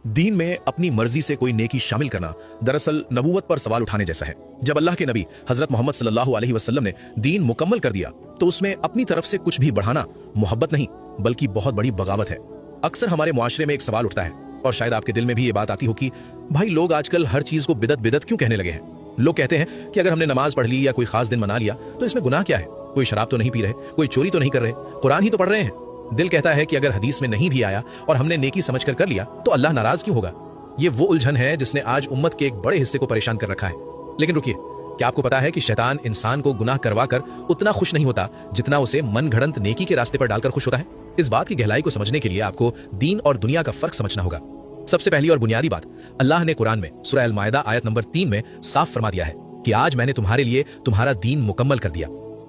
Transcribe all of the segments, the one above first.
दीन में अपनी मर्जी से कोई नेकी शामिल करना दरअसल नबूवत पर सवाल उठाने जैसा है। जब अल्लाह के नबी हजरत मोहम्मद सल्लल्लाहु अलैहि वसल्लम ने दीन मुकम्मल कर दिया तो उसमें अपनी तरफ से कुछ भी बढ़ाना मोहब्बत नहीं बल्कि बहुत बड़ी बगावत है। अक्सर हमारे मुआशरे में एक सवाल उठता है और शायद आपके दिल में भी ये बात आती हो कि भाई लोग आजकल हर चीज को बिदत बिदत क्यों कहने लगे हैं। लोग कहते हैं कि अगर हमने नमाज पढ़ ली या कोई खास दिन मना लिया तो इसमें गुनाह क्या है, कोई शराब तो नहीं पी रहे, कोई चोरी तो नहीं कर रहे, कुरान ही तो पढ़ रहे हैं। दिल कहता है कि अगर हदीस में नहीं भी आया और हमने नेकी समझ कर लिया तो अल्लाह नाराज क्यों होगा। ये वो उलझन है जिसने आज उम्मत के एक बड़े हिस्से को परेशान कर रखा है। लेकिन रुकिए, क्या आपको पता है कि शैतान इंसान को गुनाह करवा कर उतना खुश नहीं होता जितना उसे मन घड़ंत नेकी के रास्ते पर डालकर खुश होता है। इस बात की गहराई को समझने के लिए आपको दीन और दुनिया का फर्क समझना होगा। सबसे पहली और बुनियादी बात, अल्लाह ने कुरान में सूरह अल माइदा आयत नंबर 3 में साफ फरमा दिया है कि आज मैंने तुम्हारे लिए तुम्हारा दीन मुकम्मल कर दिया।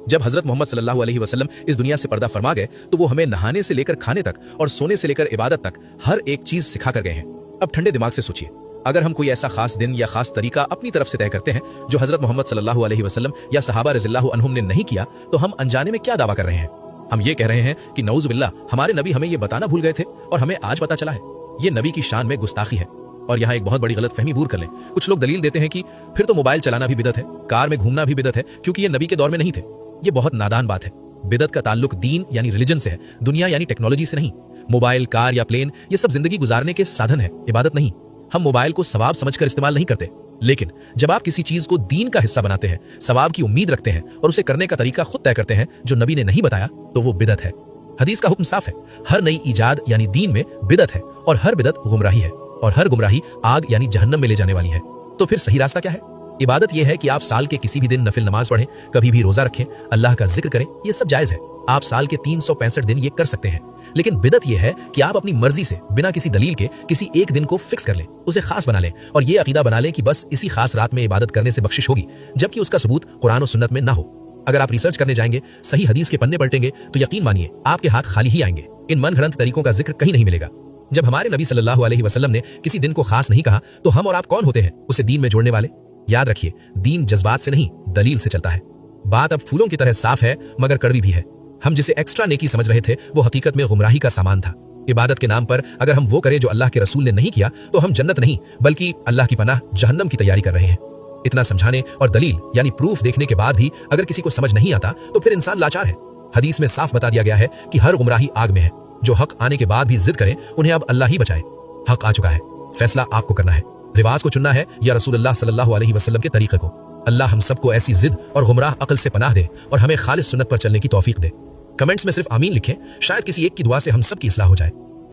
जब हजरत मोहम्मद सल्लल्लाहु अलैहि वसल्लम इस दुनिया से पर्दा फरमा गए तो वो हमें नहाने से लेकर खाने तक और सोने से लेकर इबादत तक हर एक चीज सिखा कर गए हैं। अब ठंडे दिमाग से सोचिए, अगर हम कोई ऐसा खास दिन या खास तरीका अपनी तरफ से तय करते हैं जो हजरत मोहम्मद सल्लल्लाहु अलैहि वसल्लम या सहाबा रज़ियल्लाहु अन्हुम ने नहीं किया तो हम अनजाने में क्या दावा कर रहे हैं। हम ये कह रहे हैं कि नऊज़ बिल्लाह हमारे नबी हमें ये बताना भूल गए थे और हमें आज पता चला है। ये नबी की शान में गुस्ताखी है। और यहाँ एक बहुत बड़ी गलतफहमी दूर कर लें। कुछ लोग दलील देते हैं कि फिर तो मोबाइल चलाना भी बिदत है, कार में घूमना भी बिदत है क्योंकि ये नबी के दौर में नहीं थे। ये बहुत नादान बात है। बिदत का ताल्लुक दीन यानी रिलीजन से है, दुनिया यानी टेक्नोलॉजी से नहीं। मोबाइल, कार या प्लेन ये सब जिंदगी गुजारने के साधन है, इबादत नहीं। हम मोबाइल को सवाब समझकर इस्तेमाल नहीं करते, लेकिन जब आप किसी चीज को दीन का हिस्सा बनाते हैं, सवाब की उम्मीद रखते हैं और उसे करने का तरीका खुद तय करते हैं जो नबी ने नहीं बताया तो वो बिदत है। हदीस का हुक्म साफ है, हर नई ईजाद यानी दीन में बिदत है और हर बिदत गुमराही है और हर गुमराही आग यानी जहन्नम में ले जाने वाली है। तो फिर सही रास्ता क्या है? इबादत यह है कि आप साल के किसी भी दिन नफिल नमाज पढ़ें, कभी भी रोजा रखें, अल्लाह का जिक्र करें, ये सब जायज है। आप साल के 365 दिन ये कर सकते हैं। लेकिन बिदत यह है कि आप अपनी मर्जी से बिना किसी दलील के किसी एक दिन को फिक्स कर लें, उसे खास बना लें और ये अकीदा बना लें कि बस इसी खास रात में इबादत करने से बख्शिश होगी, जबकि उसका सबूत कुरान और सुन्नत में ना हो। अगर आप रिसर्च करने जाएंगे, सही हदीस के पन्ने पलटेंगे तो यकीन मानिए आपके हाथ खाली ही आएंगे। इन मन घड़ंत तरीकों का जिक्र कहीं नहीं मिलेगा। जब हमारे नबी सल्लल्लाहु अलैहि वसल्लम ने किसी दिन को खास नहीं कहा तो हम और आप कौन होते हैं उसे दीन में जोड़ने वाले? याद रखिए, दीन जज्बात से नहीं दलील से चलता है। बात अब फूलों की तरह साफ है मगर कड़वी भी है। हम जिसे एक्स्ट्रा नेकी समझ रहे थे वो हकीकत में गुमराही का सामान था। इबादत के नाम पर अगर हम वो करें जो अल्लाह के रसूल ने नहीं किया तो हम जन्नत नहीं बल्कि अल्लाह की पनाह जहन्नम की तैयारी कर रहे हैं। इतना समझाने और दलील यानी प्रूफ देखने के बाद भी अगर किसी को समझ नहीं आता तो फिर इंसान लाचार है। हदीस में साफ बता दिया गया है कि हर गुमराही आग में है। जो हक आने के बाद भी जिद करें उन्हें अब अल्लाह ही बचाए। हक आ चुका है, फैसला आपको करना है। रिवाज को चुनना है या रसूलुल्लाह सल्लल्लाहु अलैहि वसल्लम के तरीके को। अल्लाह हम सबको ऐसी जिद और गुमराह अकल से पनाह दे और हमें खालिस सुन्नत पर चलने की तौफीक दे। कमेंट्स में सिर्फ आमीन लिखें, शायद किसी एक की दुआ से हम सब की इस्लाह हो जाए।